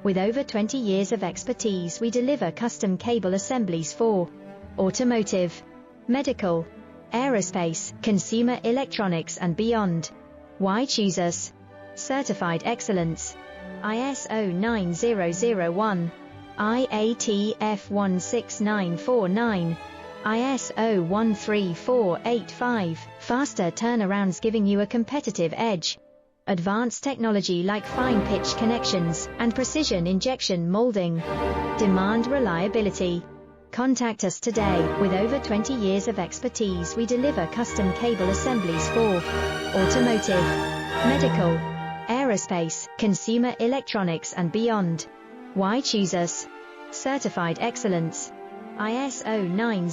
With over 20 years of expertise, we deliver custom cable assemblies for automotive, medical, aerospace, consumer electronics and beyond. Why choose us? Certified excellence. ISO 9001, IATF 16949, ISO 13485. Faster turnarounds giving you a competitive edge. Advanced technology like fine pitch connections and precision injection molding. Demand reliability. Contact us today. With over 20 years of expertise, we deliver custom cable assemblies for automotive, medical, aerospace, consumer electronics and beyond. Why choose us? Certified excellence. ISO 90